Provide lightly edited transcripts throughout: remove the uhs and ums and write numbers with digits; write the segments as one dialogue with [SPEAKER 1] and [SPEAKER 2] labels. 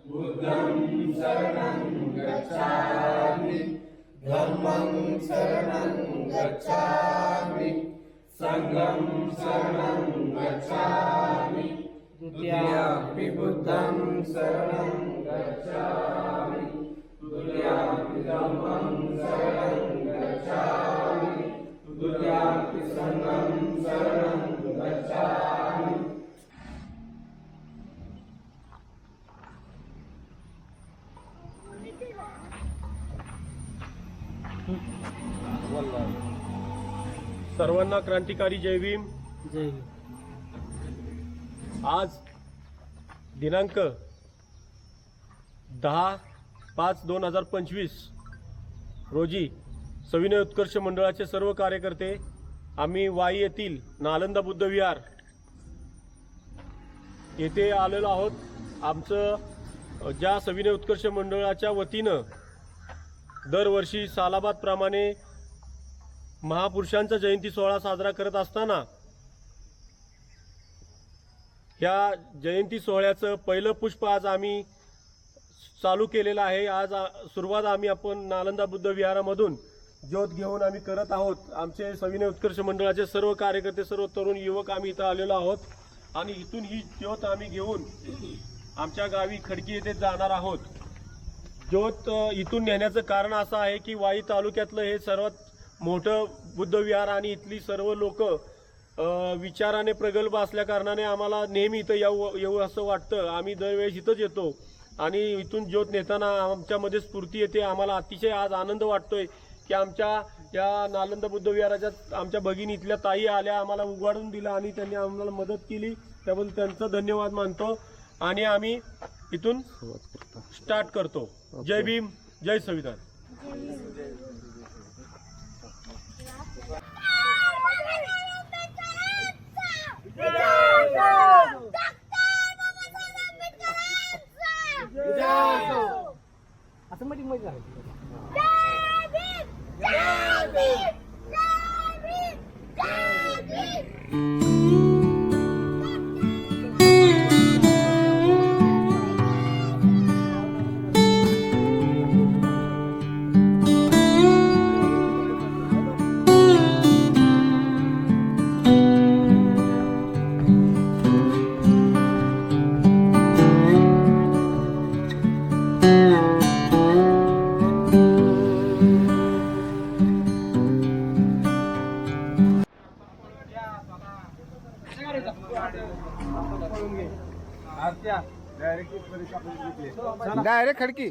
[SPEAKER 1] बुद्धं शरणं गच्छामि धम्मं शरणं गच्छामि संघं शरणं गच्छामि द्वितीयंपि बुद्धं शरणं गच्छामि तृतीयंपि धम्मं शरणं गच्छामि तृतीयंपि संघं शरणं गच्छामि।
[SPEAKER 2] सर्वांना क्रांतिकारी जय भीम।
[SPEAKER 3] जय
[SPEAKER 2] आज दिनांक 10/5/2025 रोजी सविनय उत्कर्ष मंडळाचे सर्व कार्यकर्ते आम्ही वाई येथील नालंदा बुद्ध विहार येथे आलेलो आहोत। आमचं ज्या सविनय उत्कर्ष मंडळाच्या वतीनं दरवर्षी सालाबाद प्रमाणे महापुरुषांचा जयंती सोहळा साजरा करत असताना ह्या जयंती सोहळ्याचं पहिलं पुष्प आज आम्ही चालू केलेलं आहे। आज सुरुवात आपण नालंदा बुद्ध विहारामधून ज्योत घेऊन आम्ही करत आहोत। आमचे सविनय उत्कर्ष मंडळाचे सर्व कार्यकर्ते, सर्व तरुण युवक आम्ही इथं आलेलो आहोत आणि इथून ही ज्योत आम्ही घेऊन आमच्या गावी खडकी येथे जाणार आहोत। ज्योत इथून नेण्याचं कारण असं आहे की वाई तालुक्यातलं हे सर्वात मोठं बुद्ध विहार आणि इथली सर्व लोक विचाराने प्रगल्भ असल्या कारणाने आम्हाला नेहमी इथं येऊ असं वाटतं। आम्ही दरवेळेस इथंच येतो आणि इथून ज्योत नेताना आमच्यामध्ये स्फूर्ती येते। आम्हाला अतिशय आज आनंद वाटतोय की आमच्या या नालंदा बुद्ध विहाराच्या आमच्या भगिनी इथल्या ताई आल्या, आम्हाला उघडून दिलं आणि त्यांनी आम्हाला मदत केली, त्याबद्दल त्यांचा धन्यवाद मानतो आणि आम्ही इथून स्टार्ट करतो। जय भीम, जय संविधान।
[SPEAKER 3] असं मध्ये मध्ये
[SPEAKER 1] डायरेक्ट खडकी।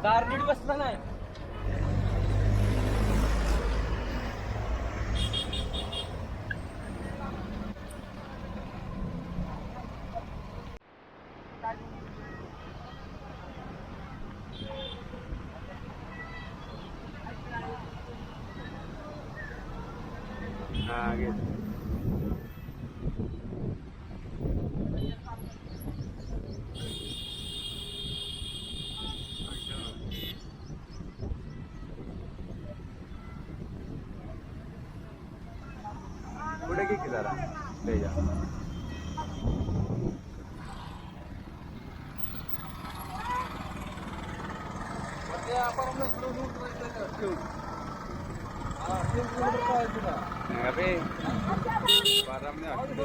[SPEAKER 3] गारनीट बसला नाही.
[SPEAKER 1] पुढे की जरा तेजा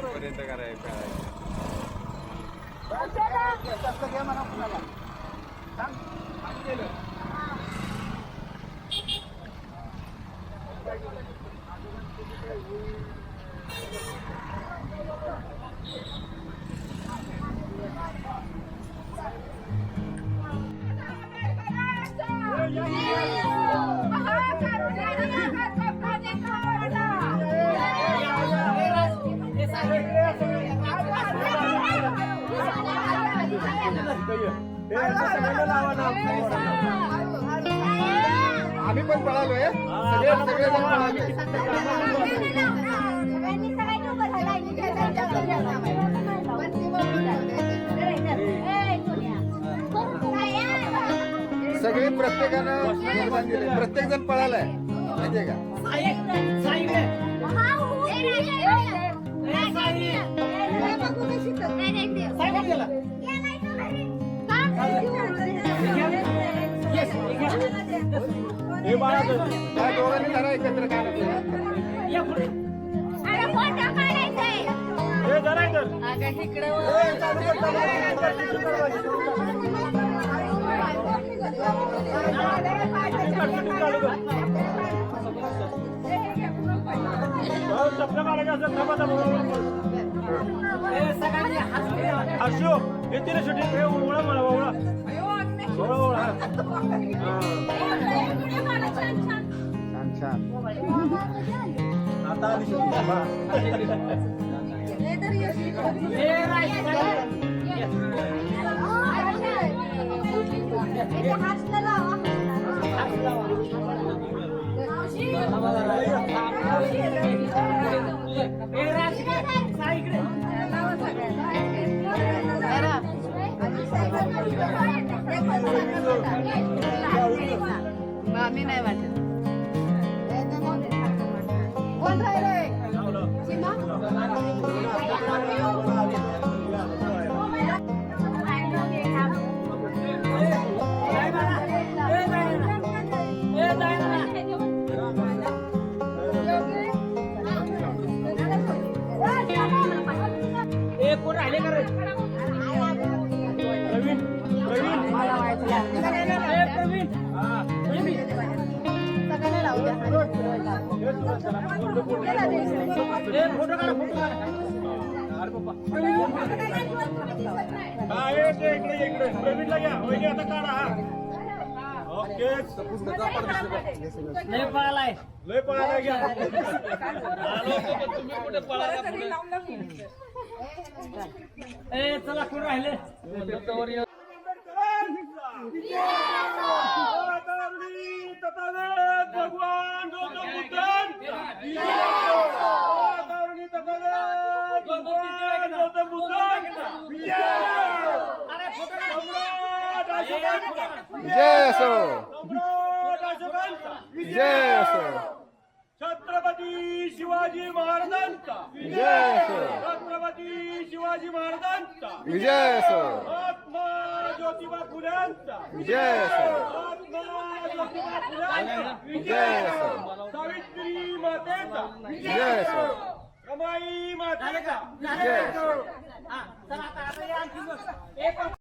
[SPEAKER 1] पर्यंत करायचं आम्ही पण पळालोय सगळेजण पळालोय सगळे प्रत्येकानं योगदान दिले प्रत्येक जण पळालाय माहितीये का त्या दोघांनी जरा एकत्र
[SPEAKER 2] हर्षो येते ना शेवटी ओळा मला ओळा
[SPEAKER 1] छान छान
[SPEAKER 2] आता
[SPEAKER 4] मामी नाही वाटत कोण राहिले सीमा
[SPEAKER 3] कोण राहिले का रे?
[SPEAKER 2] प्रवीण
[SPEAKER 4] सगळ्यांना लावू द्या
[SPEAKER 3] फोटो काढा. अरे बाबा
[SPEAKER 2] हा इकडे प्रवीणला घ्या वहिनी आता काढा हा ओके
[SPEAKER 3] लय पळालाय
[SPEAKER 2] लय पळायला घ्या
[SPEAKER 3] तुम्ही कुठे पळाला ए चला कोण राहिले
[SPEAKER 2] भगवान गौतम बुद्धांचा भगवान गौतम बुद्धांचा
[SPEAKER 1] जय असो
[SPEAKER 2] सम्राट अशोकांचा
[SPEAKER 1] जय असो
[SPEAKER 2] छत्रपती शिवाजी महाराजांचा
[SPEAKER 1] जय असो
[SPEAKER 2] छत्रपती शिवाजी महाराजांचा
[SPEAKER 1] विजय असो
[SPEAKER 2] महात्मा ज्योतिबा फुल्यांचा
[SPEAKER 1] जय असो
[SPEAKER 2] महात्मा ज्योतिबा फुल्यांचा
[SPEAKER 1] जय असो
[SPEAKER 2] सावित्री मातेचा
[SPEAKER 1] जय असो
[SPEAKER 2] रमाई मातेचा
[SPEAKER 1] जय असो
[SPEAKER 3] चला आता या आणखी